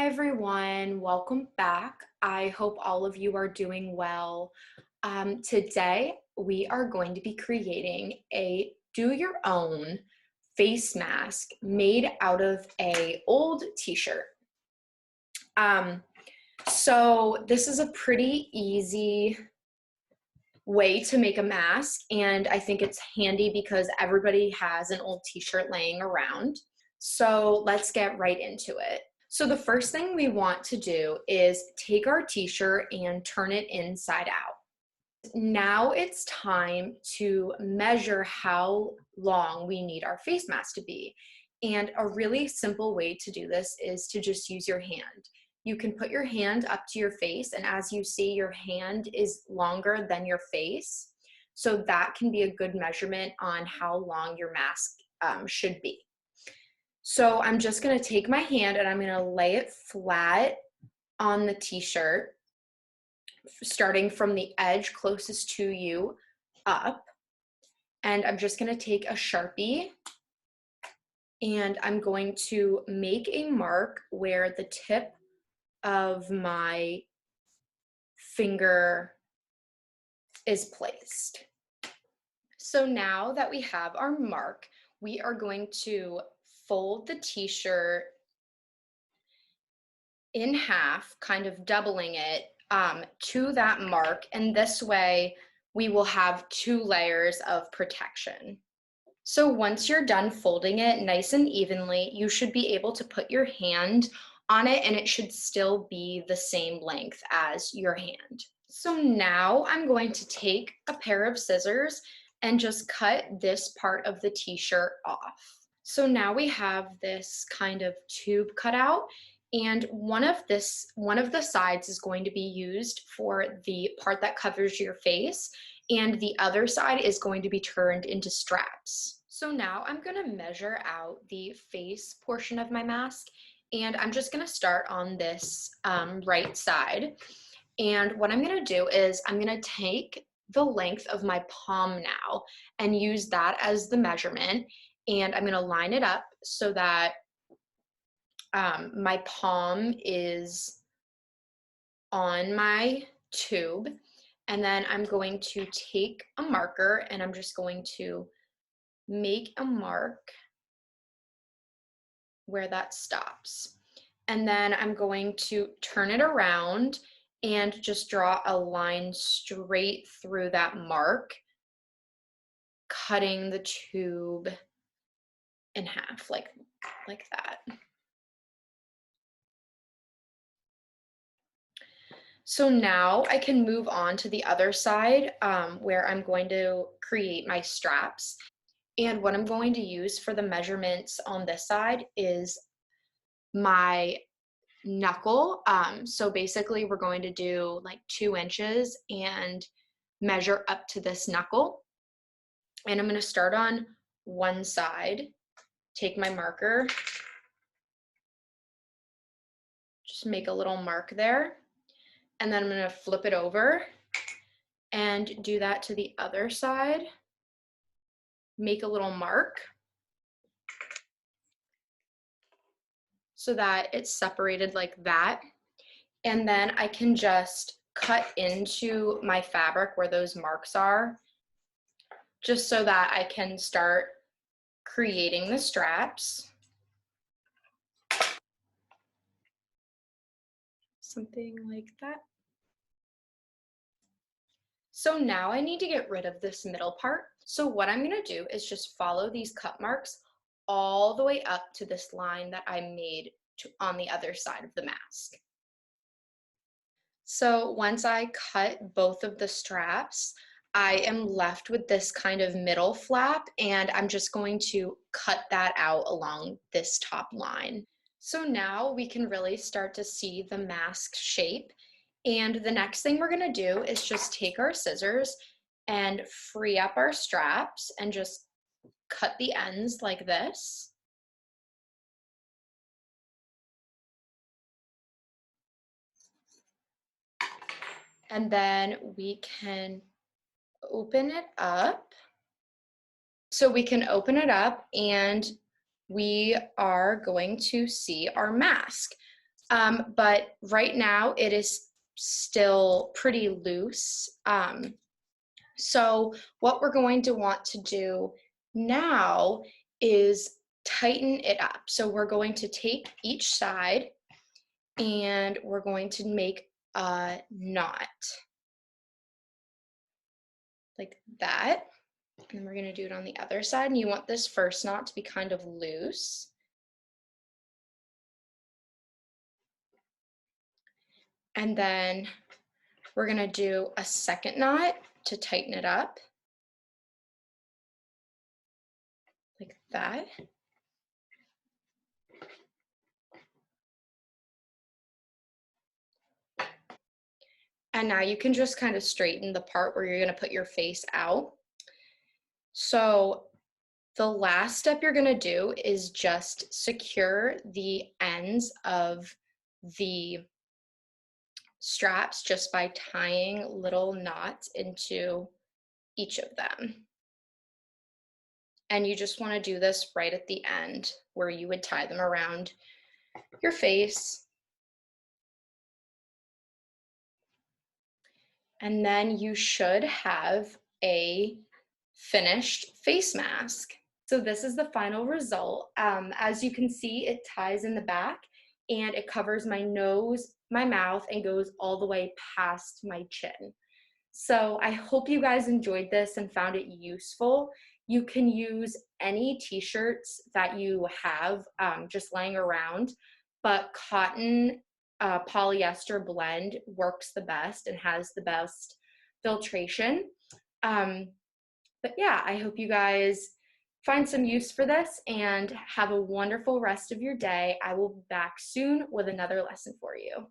everyone, welcome back. I hope all of you are doing well. Today we are going to be creating a do your own face mask made out of a old t-shirt. So this is a pretty easy way to make a mask, and I think it's handy because everybody has an old t-shirt laying around. So let's get right into it. So the first thing we want to do is take our t-shirt and turn it inside out. Now it's time to measure how long we need our face mask to be. And a really simple way to do this is to just use your hand. You can put your hand up to your face, and as you see, your hand is longer than your face. So that can be a good measurement on how long your mask should be. So I'm just gonna take my hand and I'm gonna lay it flat on the t-shirt, starting from the edge closest to you up. And I'm just gonna take a Sharpie and I'm going to make a mark where the tip of my finger is placed. So now that we have our mark, we are going to fold the t-shirt in half, kind of doubling it to that mark, and this way we will have 2 layers of protection. So once you're done folding it nice and evenly, you should be able to put your hand on it and it should still be the same length as your hand. So now I'm going to take a pair of scissors and just cut this part of the t-shirt off. So now we have this kind of tube cut out, and one of the sides is going to be used for the part that covers your face, and the other side is going to be turned into straps. So now I'm going to measure out the face portion of my mask, and I'm just going to start on this right side. And what I'm going to do is I'm going to take the length of my palm now and use that as the measurement, and I'm going to line it up so that my palm is on my tube, and then I'm going to take a marker and I'm just going to make a mark where that stops. And then I'm going to turn it around and just draw a line straight through that mark, cutting the tube in half like that. So now I can move on to the other side where I'm going to create my straps. And what I'm going to use for the measurements on this side is my knuckle. So basically we're going to do like 2 inches and measure up to this knuckle. And I'm going to start on one side, take my marker, just make a little mark there. And then I'm going to flip it over and do that to the other side. Make a little mark so that it's separated like that. And then I can just cut into my fabric where those marks are, just so that I can start creating the straps. Something like that. So now I need to get rid of this middle part. So what I'm going to do is just follow these cut marks all the way up to this line that I made on the other side of the mask. So once I cut both of the straps, I am left with this kind of middle flap, and I'm just going to cut that out along this top line. So now we can really start to see the mask shape. And the next thing we're going to do is just take our scissors and free up our straps and just cut the ends like this. And then we can open it up. So we can open it up and we are going to see our mask. But right now it is still pretty loose. So what we're going to want to do now is tighten it up. So we're going to take each side and we're going to make a knot like that. And then we're going to do it on the other side. And you want this first knot to be kind of loose. And then we're going to do a second knot to tighten it up like that. And now you can just kind of straighten the part where you're going to put your face out. So the last step you're going to do is just secure the ends of the straps just by tying little knots into each of them. And you just want to do this right at the end where you would tie them around your face. And then you should have a finished face mask. So this is the final result. As you can see, it ties in the back and it covers my nose, my mouth, and goes all the way past my chin. So I hope you guys enjoyed this and found it useful. You can use any t-shirts that you have just laying around, but cotton polyester blend works the best and has the best filtration. But yeah, I hope you guys find some use for this and have a wonderful rest of your day. I will be back soon with another lesson for you.